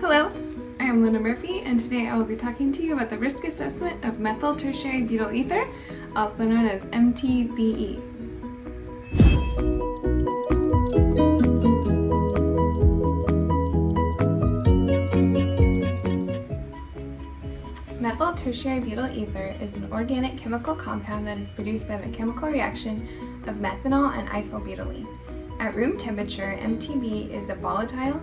Hello, I am Linda Murphy, and today I will be talking to you about the risk assessment of methyl tertiary butyl ether, also known as MTBE. Methyl tertiary butyl ether is an organic chemical compound that is produced by the chemical reaction of methanol and isobutylene. At room temperature, MTBE is a volatile,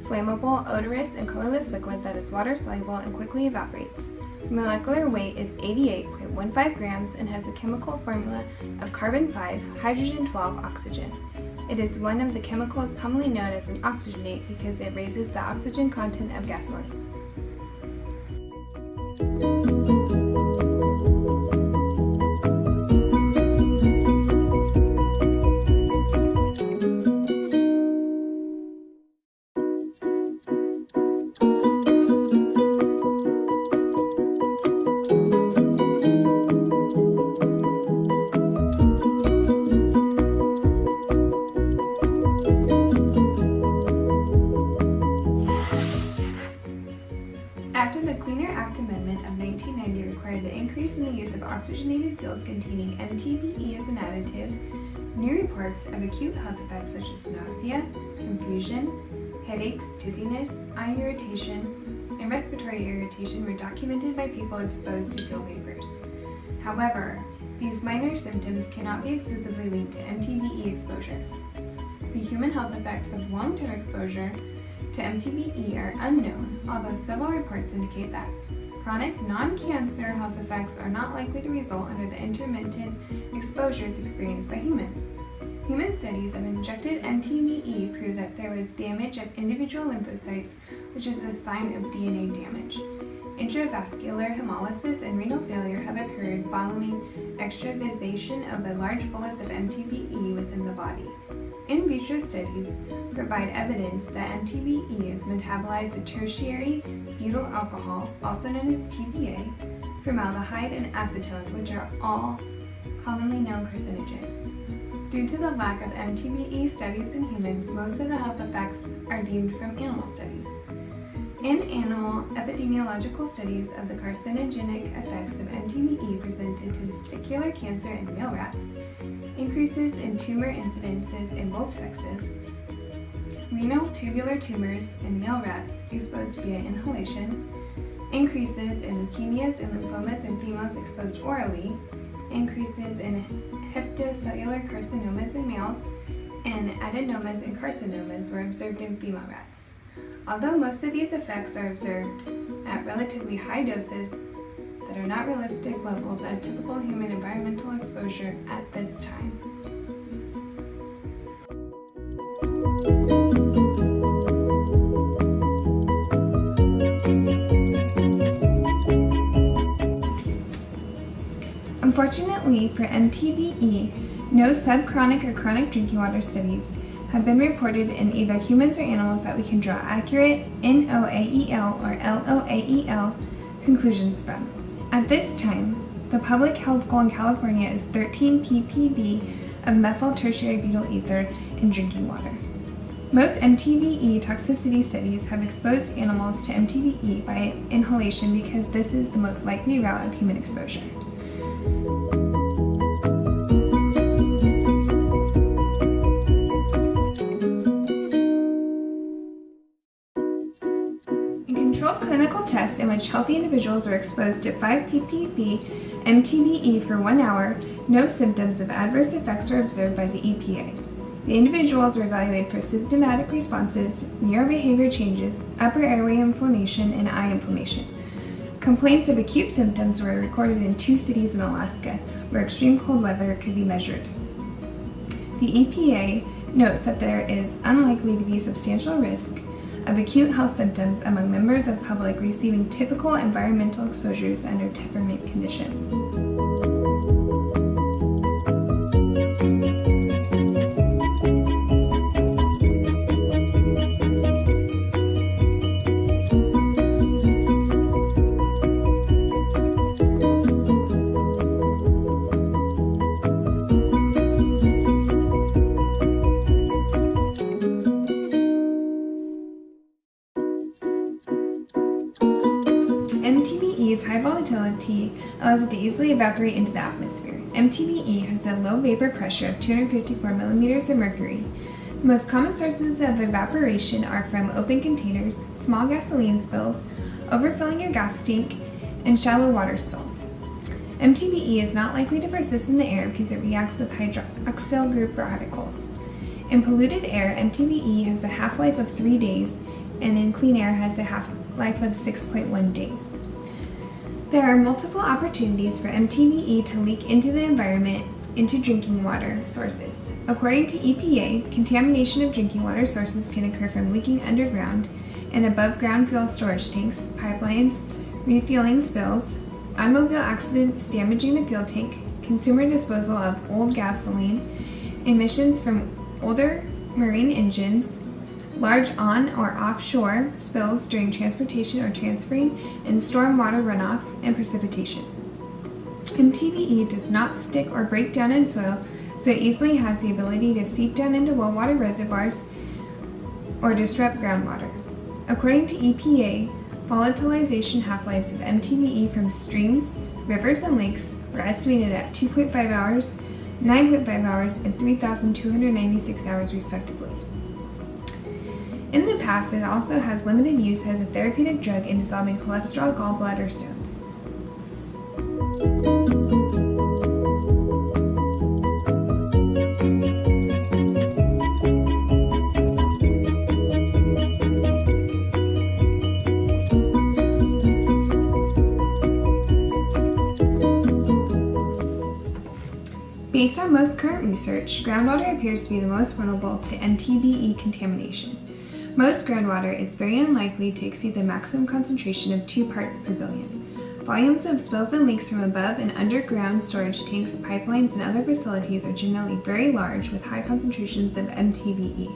flammable, odorous, and colorless liquid that is water-soluble and quickly evaporates. Molecular weight is 88.15 grams and has a chemical formula of carbon 5, hydrogen 12, oxygen. It is one of the chemicals commonly known as an oxygenate because it raises the oxygen content of gasoline. After the Cleaner Act Amendment of 1990 required the increase in the use of oxygenated fuels containing MTBE as an additive, new reports of acute health effects such as nausea, confusion, headaches, dizziness, eye irritation, and respiratory irritation were documented by people exposed to fuel vapors. However, these minor symptoms cannot be exclusively linked to MTBE exposure. The human health effects of long-term exposure to MTBE are unknown, although several reports indicate that chronic non-cancer health effects are not likely to result under the intermittent exposures experienced by humans. Human studies of injected MTBE prove that there was damage of individual lymphocytes, which is a sign of DNA damage. Intravascular hemolysis and renal failure have occurred following extravasation of a large bolus of MTBE within the body. In vitro studies provide evidence that MTBE is metabolized to tertiary butyl alcohol, also known as TBA, formaldehyde, and acetone, which are all commonly known carcinogens. Due to the lack of MTBE studies in humans, most of the health effects are deemed from animal studies. In animal epidemiological studies of the carcinogenic effects of MTBE presented to testicular cancer in male rats, increases in tumor incidences in both sexes, renal tubular tumors in male rats exposed via inhalation, increases in leukemias and lymphomas in females exposed orally, increases in hepatocellular carcinomas in males, and adenomas and carcinomas were observed in female rats. Although most of these effects are observed at relatively high doses that are not realistic levels at typical human environmental exposure at this time. Unfortunately for MTBE, no subchronic or chronic drinking water studies have been reported in either humans or animals that we can draw accurate NOAEL or LOAEL conclusions from. At this time, the public health goal in California is 13 ppb of methyl tertiary butyl ether in drinking water. Most MTBE toxicity studies have exposed animals to MTBE by inhalation because this is the most likely route of human exposure. Controlled clinical tests in which healthy individuals were exposed to 5 ppb MTBE for 1 hour, no symptoms of adverse effects were observed by the EPA. The individuals were evaluated for symptomatic responses, neurobehavior changes, upper airway inflammation, and eye inflammation. Complaints of acute symptoms were recorded in 2 cities in Alaska, where extreme cold weather could be measured. The EPA notes that there is unlikely to be substantial risk of acute health symptoms among members of the public receiving typical environmental exposures under temperament conditions. MTBE's high volatility allows it to easily evaporate into the atmosphere. MTBE has a low vapor pressure of 254 millimeters of mercury. The most common sources of evaporation are from open containers, small gasoline spills, overfilling your gas tank, and shallow water spills. MTBE is not likely to persist in the air because it reacts with hydroxyl group radicals. In polluted air, MTBE has a half-life of 3 days, and in clean air has a half-life of 6.1 days. There are multiple opportunities for MTBE to leak into the environment into drinking water sources. According to EPA, contamination of drinking water sources can occur from leaking underground and above ground fuel storage tanks, pipelines, refueling spills, automobile accidents damaging the fuel tank, consumer disposal of old gasoline, emissions from older marine engines, large on or offshore spills during transportation or transferring, and stormwater runoff and precipitation. MTBE does not stick or break down in soil, so it easily has the ability to seep down into well water reservoirs or disrupt groundwater. According to EPA, volatilization half-lives of MTBE from streams, rivers, and lakes were estimated at 2.5 hours, 9.5 hours, and 3,296 hours respectively. In the past, it also has limited use as a therapeutic drug in dissolving cholesterol gallbladder stones. Based on most current research, groundwater appears to be the most vulnerable to MTBE contamination. Most groundwater is very unlikely to exceed the maximum concentration of 2 parts per billion. Volumes of spills and leaks from above and underground storage tanks, pipelines, and other facilities are generally very large with high concentrations of MTBE.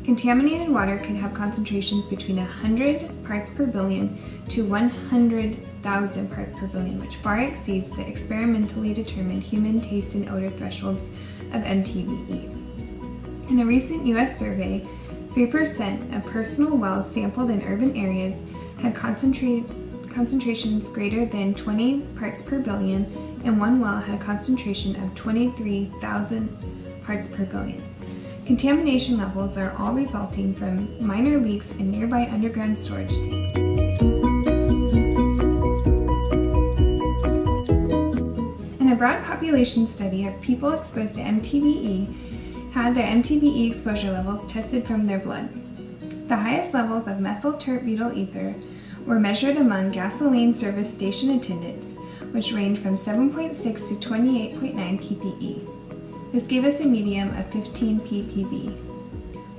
Contaminated water can have concentrations between 100 parts per billion to 100,000 parts per billion, which far exceeds the experimentally determined human taste and odor thresholds of MTBE. In a recent U.S. survey, 3% of personal wells sampled in urban areas had concentrations greater than 20 parts per billion, and one well had a concentration of 23,000 parts per billion. Contamination levels are all resulting from minor leaks in nearby underground storage tanks. In a broad population study of people exposed to MTBE, had their MTBE exposure levels tested from their blood. The highest levels of methyl tert-butyl ether were measured among gasoline service station attendants, which ranged from 7.6 to 28.9 ppE. This gave us a median of 15 ppb.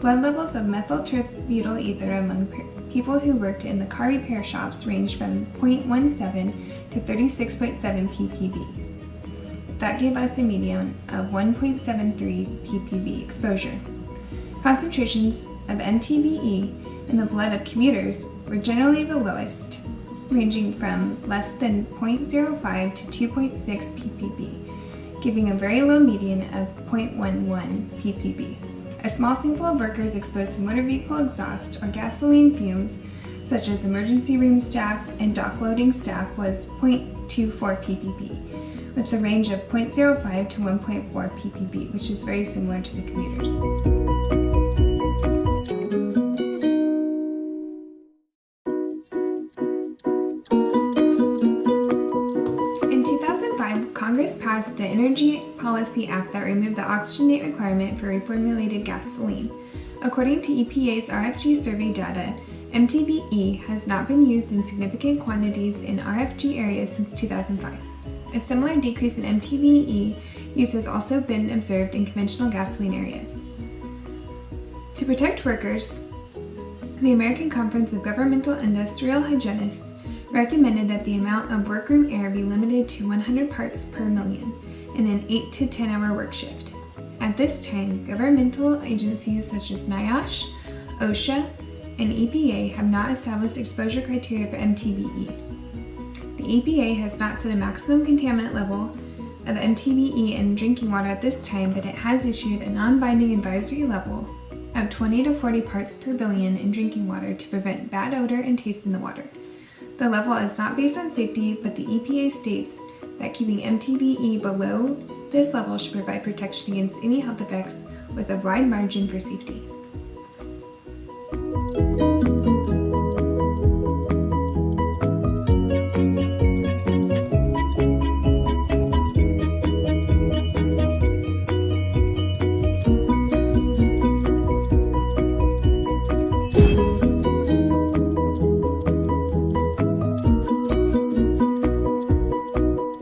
Blood levels of methyl tert-butyl ether among people who worked in the car repair shops ranged from 0.17 to 36.7 ppb. That gave us a median of 1.73 ppb exposure. Concentrations of MTBE in the blood of commuters were generally the lowest, ranging from less than 0.05 to 2.6 ppb, giving a very low median of 0.11 ppb. A small sample of workers exposed to motor vehicle exhaust or gasoline fumes, such as emergency room staff and dock loading staff, was 0.24 ppb. with a range of 0.05 to 1.4 ppb, which is very similar to the commuters. In 2005, Congress passed the Energy Policy Act that removed the oxygen date requirement for reformulated gasoline. According to EPA's RFG survey data, MTBE has not been used in significant quantities in RFG areas since 2005. A similar decrease in MTBE use has also been observed in conventional gasoline areas. To protect workers, the American Conference of Governmental Industrial Hygienists recommended that the amount of workroom air be limited to 100 parts per million in an 8 to 10 hour work shift. At this time, governmental agencies such as NIOSH, OSHA, and EPA have not established exposure criteria for MTBE. The EPA has not set a maximum contaminant level of MTBE in drinking water at this time, but it has issued a non-binding advisory level of 20 to 40 parts per billion in drinking water to prevent bad odor and taste in the water. The level is not based on safety, but the EPA states that keeping MTBE below this level should provide protection against any health effects with a wide margin for safety.